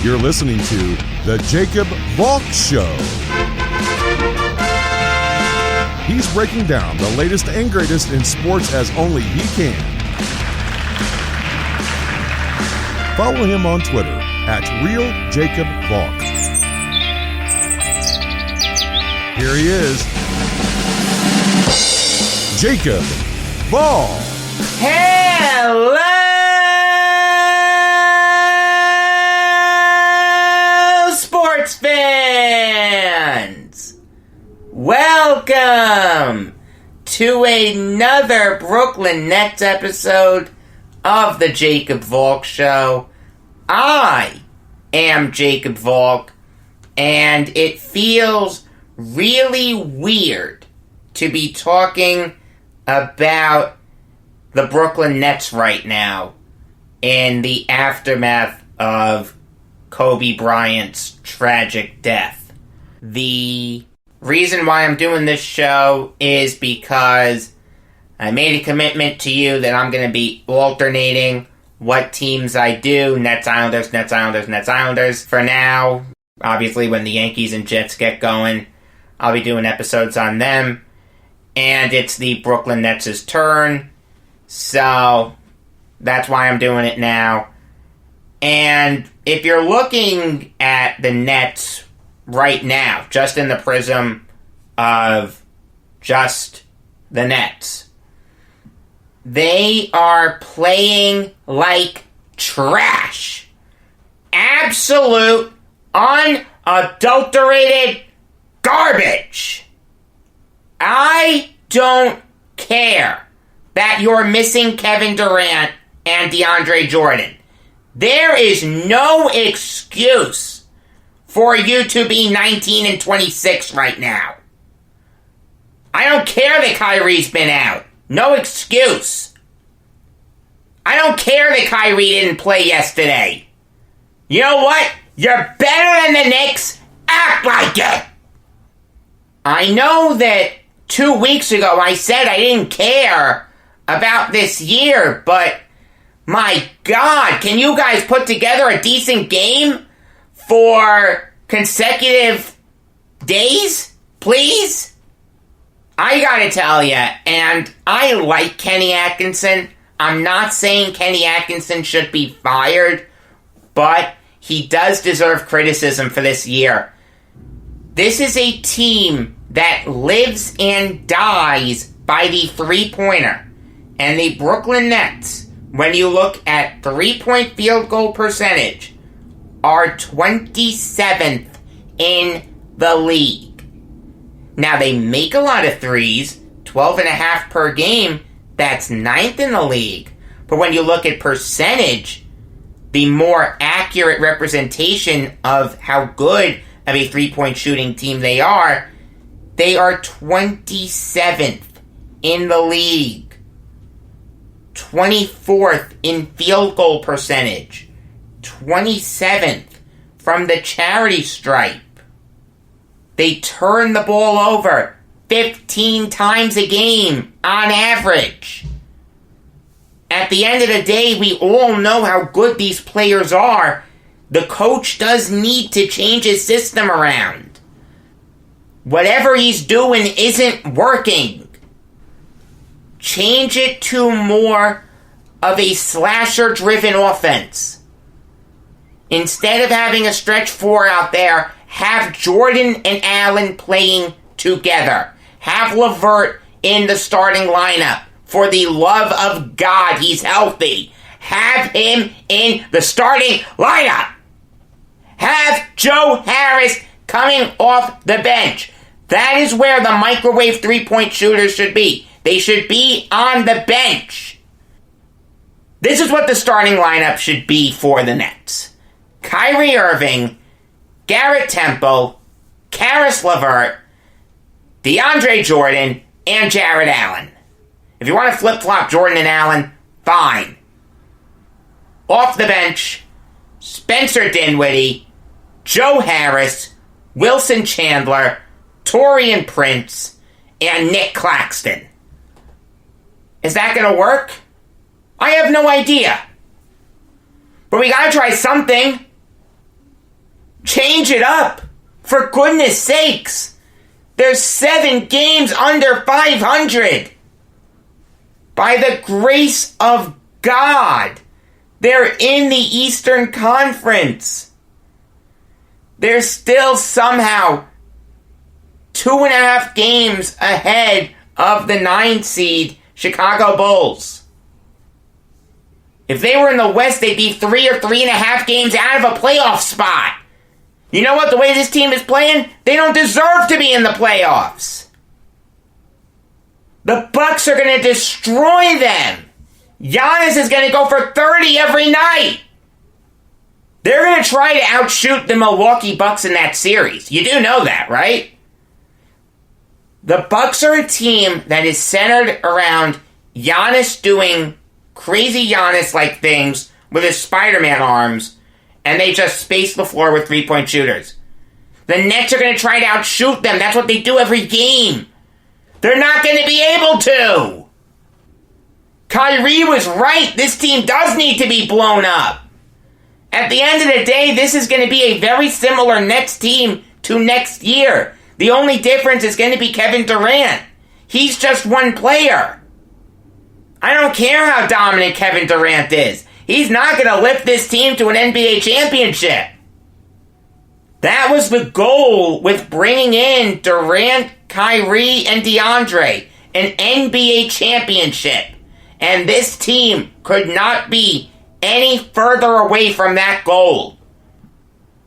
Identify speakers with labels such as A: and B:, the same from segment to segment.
A: You're listening to The Jacob Valk Show. He's breaking down the latest and greatest in sports as only he can. Follow him on Twitter at RealJacobValk. Here he is, Jacob Valk.
B: Hello, sports fans! Welcome to another Brooklyn Nets episode of the Jacob Valk Show. I am Jacob Valk, and it feels really weird to be talking about the Brooklyn Nets right now in the aftermath of Kobe Bryant's tragic death. The reason why I'm doing this show is because I made a commitment to you that I'm going to be alternating what teams I do. Nets, Islanders, Nets, Islanders, Nets, Islanders. For now, obviously when the Yankees and Jets get going, I'll be doing episodes on them. And it's the Brooklyn Nets' turn. So that's why I'm doing it now. And if you're looking at the Nets right now, just in the prism of just the Nets, they are playing like trash. Absolute, unadulterated garbage. I don't care that you're missing Kevin Durant and DeAndre Jordan. There is no excuse for you to be 19 and 26 right now. I don't care that Kyrie's been out. No excuse. I don't care that Kyrie didn't play yesterday. You know what? You're better than the Knicks. Act like it. I know that 2 weeks ago I said I didn't care about this year, but my God, can you guys put together a decent game for consecutive days, please? I gotta tell you, and I like Kenny Atkinson. I'm not saying Kenny Atkinson should be fired, but he does deserve criticism for this year. This is a team that lives and dies by the three-pointer. And the Brooklyn Nets, when you look at three-point field goal percentage, are 27th in the league. Now, they make a lot of threes, 12.5 per game. That's 9th in the league. But when you look at percentage, the more accurate representation of how good of a three-point shooting team they are 27th in the league. 24th in field goal percentage. 27th from the charity stripe. They turn the ball over 15 times a game on average. At the end of the day, we all know how good these players are. The coach does need to change his system around. Whatever he's doing isn't working. Change it to more of a slasher-driven offense. Instead of having a stretch four out there, have Jordan and Allen playing together. Have LeVert in the starting lineup. For the love of God, he's healthy. Have him in the starting lineup. Have Joe Harris coming off the bench. That is where the microwave three-point shooters should be. They should be on the bench. This is what the starting lineup should be for the Nets. Kyrie Irving, Garrett Temple, Karis LeVert, DeAndre Jordan, and Jared Allen. If you want to flip-flop Jordan and Allen, fine. Off the bench, Spencer Dinwiddie, Joe Harris, Wilson Chandler, Taurean Prince, and Nick Claxton. Is that going to work? I have no idea. But we got to try something. Change it up. For goodness sakes. There's 7 games under 500. By the grace of God, they're in the Eastern Conference. They're still somehow 2.5 games ahead of the 9 seed Chicago Bulls. If they were in the West, they'd be 3 or 3.5 games out of a playoff spot. You know what? The way this team is playing, they don't deserve to be in the playoffs. The Bucks are going to destroy them. Giannis is going to go for 30 every night. They're going to try to outshoot the Milwaukee Bucks in that series. You do know that, right? The Bucks are a team that is centered around Giannis doing crazy Giannis-like things with his Spider-Man arms, and they just space the floor with three-point shooters. The Nets are going to try to outshoot them. That's what they do every game. They're not going to be able to. Kyrie was right. This team does need to be blown up. At the end of the day, this is going to be a very similar Nets team to next year. The only difference is going to be Kevin Durant. He's just one player. I don't care how dominant Kevin Durant is. He's not going to lift this team to an NBA championship. That was the goal with bringing in Durant, Kyrie, and DeAndre. An NBA championship. And this team could not be any further away from that goal.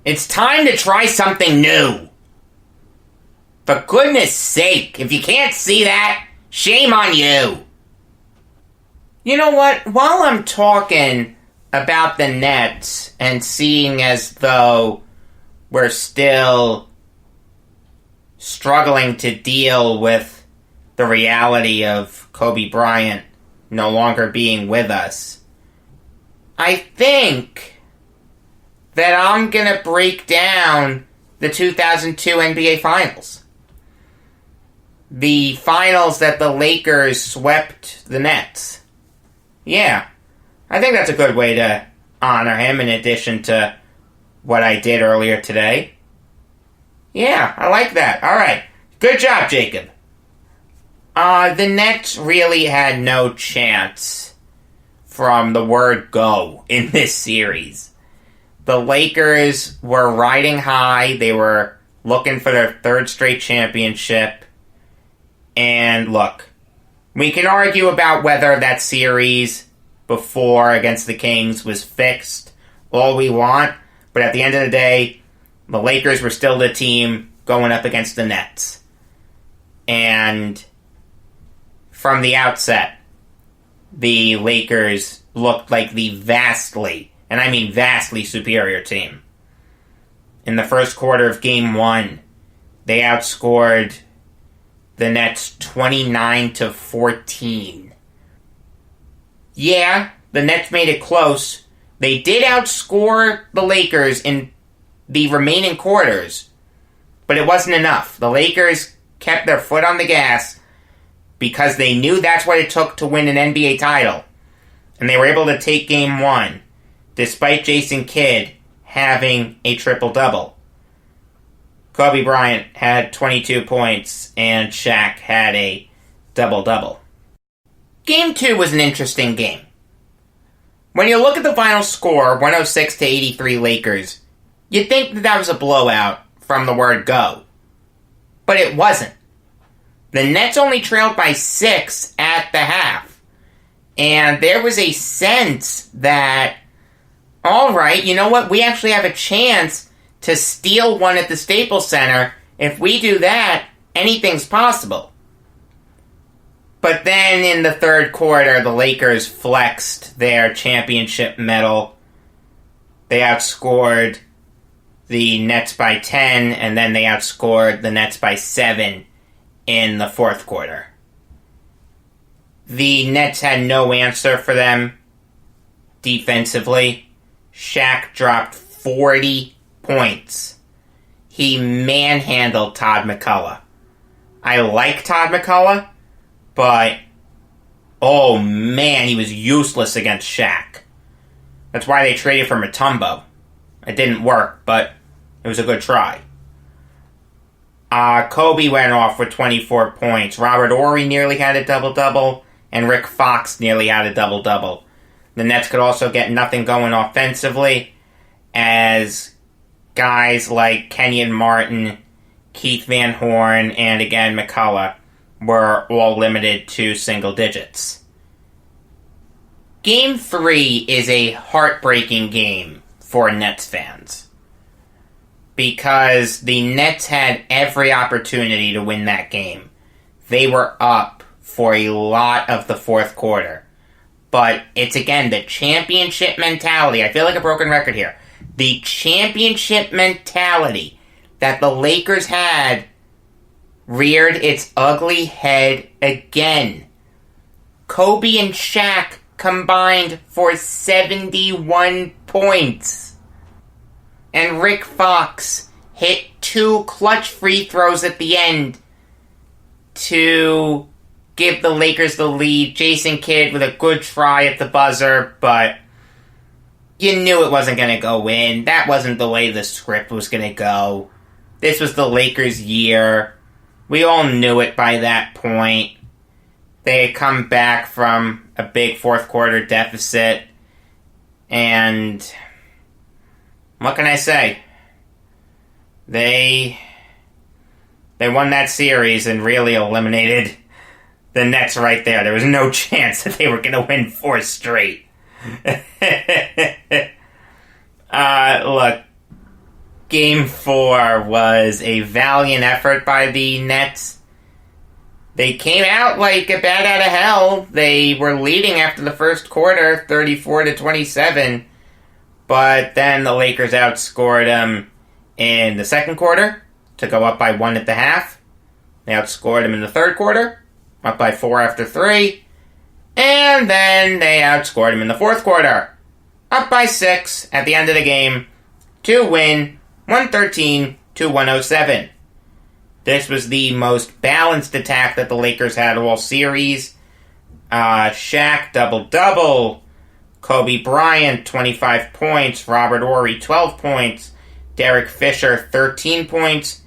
B: It's time to try something new. For goodness sake, if you can't see that, shame on you. You know what? While I'm talking about the Nets and seeing as though we're still struggling to deal with the reality of Kobe Bryant no longer being with us, I think that I'm going to break down the 2002 NBA Finals. The finals that the Lakers swept the Nets. Yeah, I think that's a good way to honor him in addition to what I did earlier today. Yeah, I like that. All right. Good job, Jacob. The Nets really had no chance from the word go in this series. The Lakers were riding high. They were looking for their third straight championship. And look, we can argue about whether that series before against the Kings was fixed all we want, but at the end of the day, the Lakers were still the team going up against the Nets. And from the outset, the Lakers looked like the vastly, and I mean vastly superior team. In the first quarter of Game 1, they outscored the Nets 29-14. Yeah, the Nets made it close. They did outscore the Lakers in the remaining quarters, but it wasn't enough. The Lakers kept their foot on the gas because they knew that's what it took to win an NBA title. And they were able to take Game 1, despite Jason Kidd having a triple-double. Kobe Bryant had 22 points, and Shaq had a double-double. Game 2 was an interesting game. When you look at the final score, 106-83 Lakers, you'd think that was a blowout from the word go. But it wasn't. The Nets only trailed by 6 at the half. And there was a sense that, alright, you know what, we actually have a chance to steal one at the Staples Center. If we do that, anything's possible. But then in the third quarter, the Lakers flexed their championship medal. They outscored the Nets by 10, and then they outscored the Nets by 7 in the fourth quarter. The Nets had no answer for them defensively. Shaq dropped 40 points. He manhandled Todd McCullough. I like Todd McCullough, but oh man, he was useless against Shaq. That's why they traded for Mutombo. It didn't work, but It was a good try. Kobe went off with 24 points. Robert Horry nearly had a double-double, and Rick Fox nearly had a double-double. The Nets could also get nothing going offensively, as guys like Kenyon Martin, Keith Van Horn, and again McCullough were all limited to single digits. Game 3 is a heartbreaking game for Nets fans, because the Nets had every opportunity to win that game. They were up for a lot of the fourth quarter. But it's, again, the championship mentality. I feel like a broken record here. The championship mentality that the Lakers had reared its ugly head again. Kobe and Shaq combined for 71 points. And Rick Fox hit 2 clutch free throws at the end to give the Lakers the lead. Jason Kidd with a good try at the buzzer, but you knew it wasn't going to go in. That wasn't the way the script was going to go. This was the Lakers' year. We all knew it by that point. They had come back from a big fourth quarter deficit, and what can I say? They won that series and really eliminated the Nets right there. There was no chance that they were going to win 4 straight. Look, Game 4 was a valiant effort by the Nets. They came out like a bat out of hell. They were leading after the first quarter, 34-27. But then the Lakers outscored them in the second quarter to go up by 1 at the half. They outscored them in the third quarter, up by 4 after 3. And then they outscored them in the fourth quarter, up by 6 at the end of the game to win 113-107. This was the most balanced attack that the Lakers had all series. Shaq, double-double. Kobe Bryant, 25 points. Robert Horry, 12 points. Derek Fisher, 13 points.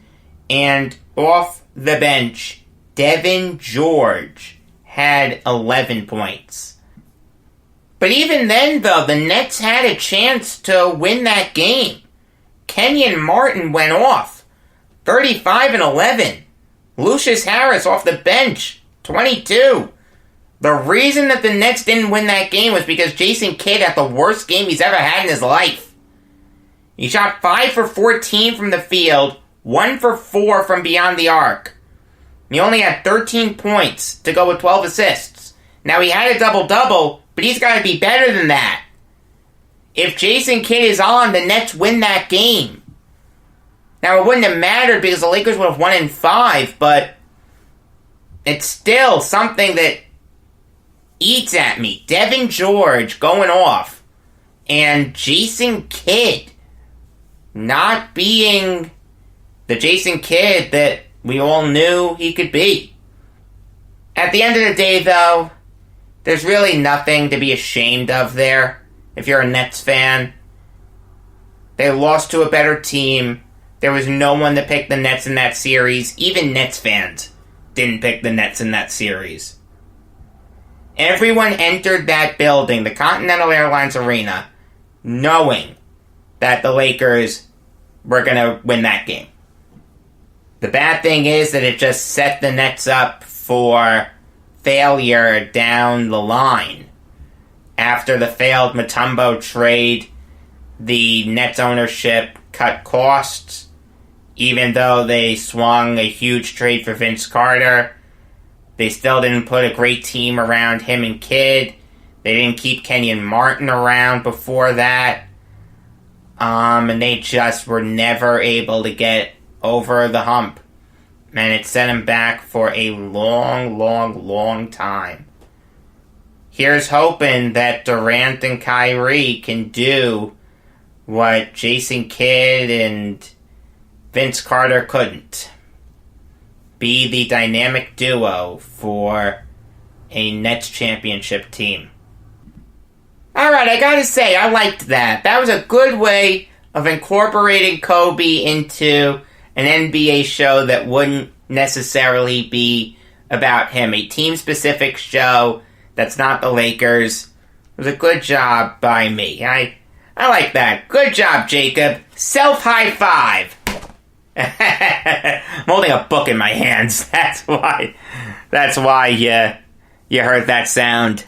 B: And off the bench, Devin George had 11 points. But even then, though, the Nets had a chance to win that game. Kenyon Martin went off, 35-11. Lucius Harris off the bench, 22. The reason that the Nets didn't win that game was because Jason Kidd had the worst game he's ever had in his life. He shot 5 for 14 from the field, 1 for 4 from beyond the arc. He only had 13 points to go with 12 assists. Now, he had a double-double, but he's got to be better than that. If Jason Kidd is on, the Nets win that game. Now, it wouldn't have mattered because the Lakers would have won in 5, but it's still something that eats at me. Devin George going off, and Jason Kidd not being the Jason Kidd that we all knew he could be. At the end of the day, though, there's really nothing to be ashamed of there if you're a Nets fan. They lost to a better team. There was no one that picked the Nets in that series. Even Nets fans didn't pick the Nets in that series. Everyone entered that building, the Continental Airlines Arena, knowing that the Lakers were going to win that game. The bad thing is that it just set the Nets up for failure down the line. After the failed Mutombo trade, the Nets ownership cut costs, even though they swung a huge trade for Vince Carter. They still didn't put a great team around him and Kidd. They didn't keep Kenyon Martin around before that. And they just were never able to get over the hump. And it set him back for a long, long, long time. Here's hoping that Durant and Kyrie can do what Jason Kidd and Vince Carter couldn't. Be the dynamic duo for a Nets championship team. Alright, I gotta say, I liked that. That was a good way of incorporating Kobe into an NBA show that wouldn't necessarily be about him. A team-specific show that's not the Lakers. It was a good job by me. I like that. Good job, Jacob. Self-high five. I'm holding a book in my hands. That's why you heard that sound.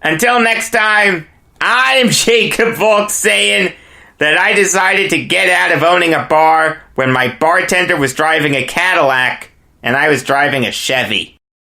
B: Until next time, I'm Jacob Valk saying that I decided to get out of owning a bar when my bartender was driving a Cadillac and I was driving a Chevy.